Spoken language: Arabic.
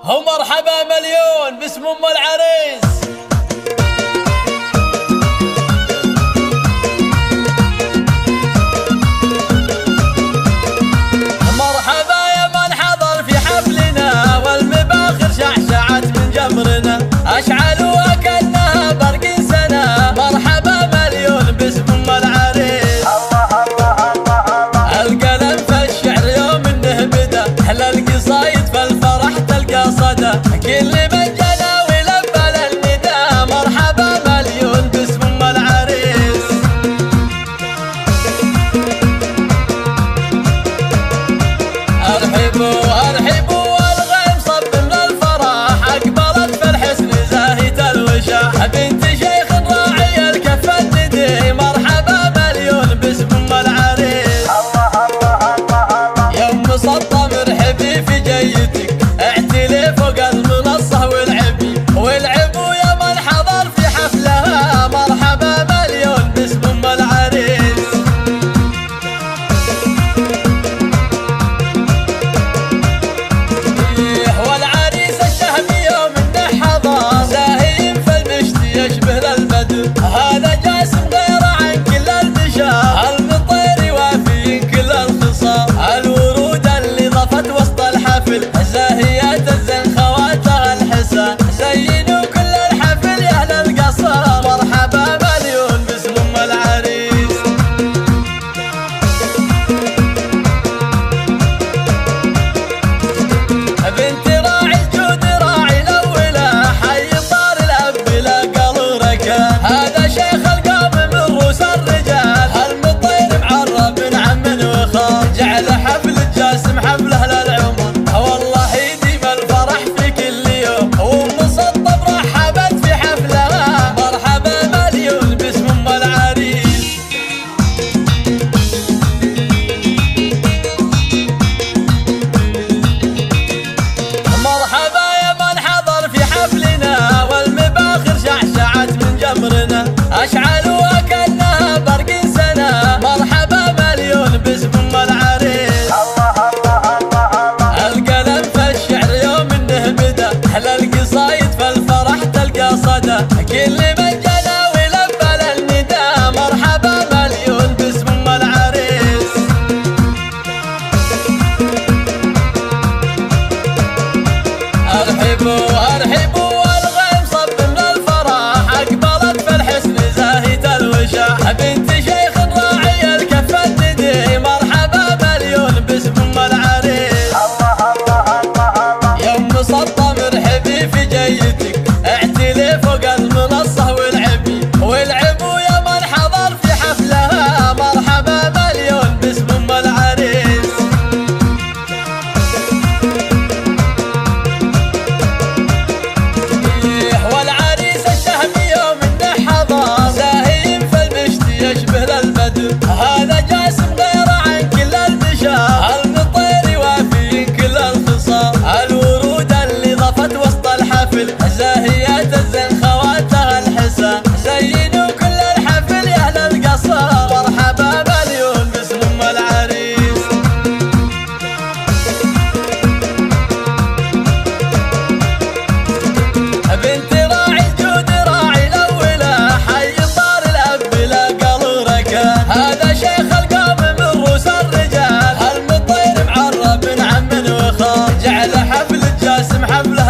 ومرحبا مليون باسم ام العريس. مرحبا يا من حضر في حفلنا، والمباخر شعشعت من جمرنا، اشعلوا كأنها برق سنة. مرحبا مليون باسم ام العريس. الله الله الله الله. القلم في الشعر يوم انه بدا، احلى القصايد في الفرح تلقى صدى. كل من جنى ولبى للنداء، مرحبا مليون باسم ام العريس. ارحبوا ارحبوا والغيم صب من الفرح، اقبلت في الحسن زاهية الوشاح، بنت شيخ راعي الكف الندي. مرحبا مليون باسم ام العريس. الله الله الله الله. يوم مسطى مرحبي في جيتك، اعتلي فوق المنصة والعبوا يا من حضر في حفلها. مرحبا مليون باسم ام العريس. والعريس الشهمي يوم انه حضر، زاهي في المشت يشبه للبدر. هذا جاسم غير عن كل البشر، المطير يوافي كل الخصال. الورود اللي ضفت وسط الحفل، زاهيات الزين خواتها الحسن. زينوا كل الحفل يا اهل القصر، مرحبا مليون باسم ام العريس. بنت راعي الجود راعي الاولى، حي صار الاب بلا قل ركان. هذا شيخ القوم من رؤوس الرجال، المطير معرب من عم وخال. جعل حفل الجاسم حفله للعمر، والله يديم الفرح في كل يوم. وام سطب رحبت في حفلها، مرحبا مليون باسم ام العريس. مرحبا يا من حضر في حفلنا، والمباخر شعشعت من جمرنا، اشعلوا كأنها برق سنة. مرحبا مليون باسم ام العريس. الله الله الله الله. القلم في الشعر يوم انه بدا، احلى القصايد في الفرح تلقى صدى. كل من جنى ولبى للنداء، مرحبا مليون باسم ام العريس. ارحبوا ارحبوا والغيم صب من الفرح، اقبلت في الحسن زاهية الوشاح، بنت شيخ راعي الكف الندي. مرحبا مليون باسم ام العريس. الله الله الله الله. يوم مسطى مرحبي في جيتك، اعتلي فوق المنصة والعبوا يا من حضر في حفلها. مرحبا مليون باسم ام العريس. والعريس الشهمي يوم انه حضر، زاهي في المشت يشبه للبدر. هذا جاسم غير عن كل البشر، المطير يوافي كل الخصال. الورود اللي ضفت وسط الحفل، زاهيات الزين خواتها الحسن. زينوا كل الحفل يا اهل القصر، مرحبا مليون باسم ام العريس. بنت راعي الجود راعي الاولى، حي صار الاب بلا قل ركان. هذا شيخ القوم من رؤوس الرجال، المطير معرب من عم وخال. جعل حفل الجاسم حفله